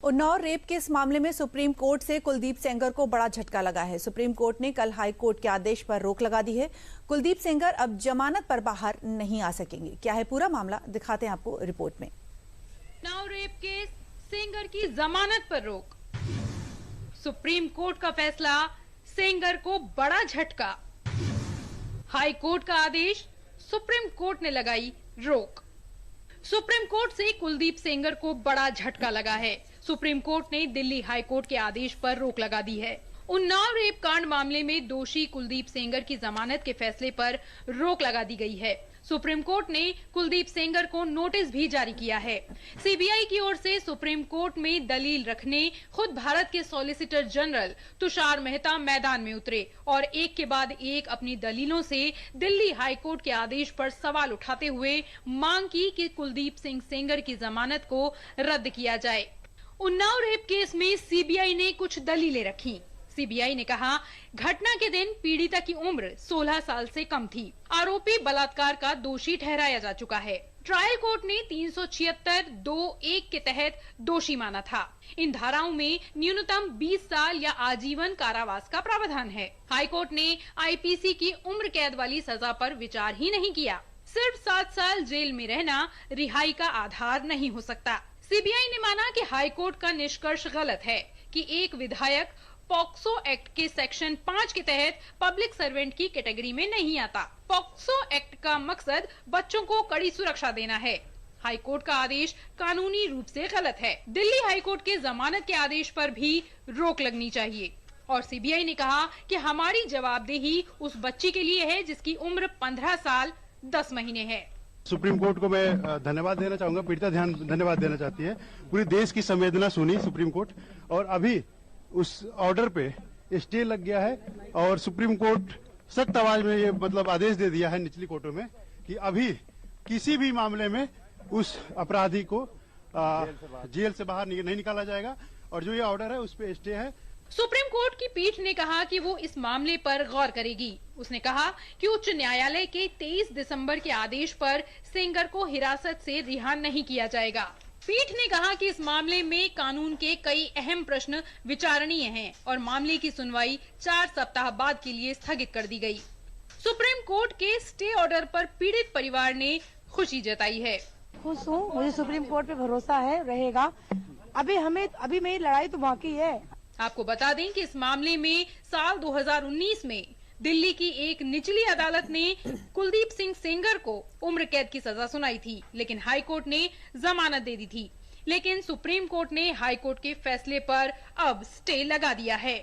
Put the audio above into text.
Unnao rape case मामले में supreme court से कुलदीप सेंगर को बड़ा झटका लगा है। सुप्रीम कोर्ट ने कल हाई कोर्ट के आदेश पर रोक लगा दी है। कुलदीप सेंगर अब जमानत पर बाहर नहीं आ सकेंगे। क्या है पूरा मामला, दिखाते हैं आपको रिपोर्ट में। उन्नाव रेप केस, सेंगर की जमानत पर रोक। सुप्रीम कोर्ट का फैसला, सेंगर को बड़ा झटका। हाई कोर्ट का आदेश, सुप्रीम कोर्ट ने लगाई रोक। सुप्रीम कोर्ट से कुलदीप सेंगर को बड़ा झटका लगा है। सुप्रीम कोर्ट ने दिल्ली हाई कोर्ट के आदेश पर रोक लगा दी है। उन्नाव रेप कांड मामले में दोषी कुलदीप सेंगर की जमानत के फैसले पर रोक लगा दी गई है। सुप्रीम कोर्ट ने कुलदीप सेंगर को नोटिस भी जारी किया है। सीबीआई की ओर से सुप्रीम कोर्ट में दलील रखने खुद भारत के सॉलिसिटर जनरल तुषार मेहता मैदान में उतरे और एक के बाद एक अपनी दलीलों से दिल्ली हाई कोर्ट के आदेश पर सवाल उठाते हुए मांग की कि कुलदीप सिंह सेंगर की जमानत को रद्द किया जाए। उन्नाव रेप केस में सीबीआई ने कुछ दलीलें रखी। सीबीआई ने कहा, घटना के दिन पीड़िता की उम्र 16 साल से कम थी। आरोपी बलात्कार का दोषी ठहराया जा चुका है। ट्रायल कोर्ट ने 376(2)(1) के तहत दोषी माना था। इन धाराओं में न्यूनतम 20 साल या आजीवन कारावास का प्रावधान है। हाई कोर्ट ने आईपीसी की उम्र कैद वाली सजा पर विचार ही नहीं किया। सिर्फ 7 साल जेल में रहना रिहाई का आधार नहीं हो सकता। सीबीआई ने माना कि हाई कोर्ट का निष्कर्ष गलत है कि एक विधायक पॉक्सो एक्ट के सेक्शन 5 के तहत पब्लिक सर्वेंट की कैटेगरी में नहीं आता। पॉक्सो एक्ट का मकसद बच्चों को कड़ी सुरक्षा देना है। हाई कोर्ट का आदेश कानूनी रूप से गलत है। दिल्ली हाई कोर्ट के जमानत के आदेश पर भी रोक लगनी चाहिए। और सीबीआई ने कहा कि हमारी जवाबदेही उस बच्ची के लिए है जिसकी उम्र 15 साल 10 महीने है। सुप्रीम कोर्ट को मैं धन्यवाद देना चाहूंगा। पीड़िता धन्यवाद देना चाहती है। पूरे देश की संवेदना सुनी सुप्रीम कोर्ट और अभी उस ऑर्डर पे स्टे लग गया है और सुप्रीम कोर्ट सख्त आवाज में ये आदेश दे दिया है निचली कोर्टों में कि अभी किसी भी मामले में उस अपराधी को जेल से बाहर नहीं निकाला जाएगा और जो ये ऑर्डर है उस पे स्टे है। सुप्रीम कोर्ट की पीठ ने कहा कि वो इस मामले पर गौर करेगी। उसने कहा कि उच्च न्यायालय के 23 दिसंबर के आदेश पर सेंगर को हिरासत से रिहा नहीं किया जाएगा। पीठ ने कहा कि इस मामले में कानून के कई अहम प्रश्न विचारणीय हैं और मामले की सुनवाई 4 सप्ताह बाद के लिए स्थगित कर दी गई। सुप्रीम कोर्ट के स्टे ऑर्डर पर पीड़ित परिवार ने खुशी जताई है। खुश हूँ, मुझे सुप्रीम कोर्ट पे भरोसा है, रहेगा। अभी मेरी लड़ाई तो बाकी है। आपको बता दें कि इस मामले में साल 2019 में दिल्ली की एक निचली अदालत ने कुलदीप सिंह सेंगर को उम्र कैद की सजा सुनाई थी, लेकिन हाई कोर्ट ने जमानत दे दी थी। लेकिन सुप्रीम कोर्ट ने हाई कोर्ट के फैसले पर अब स्टे लगा दिया है।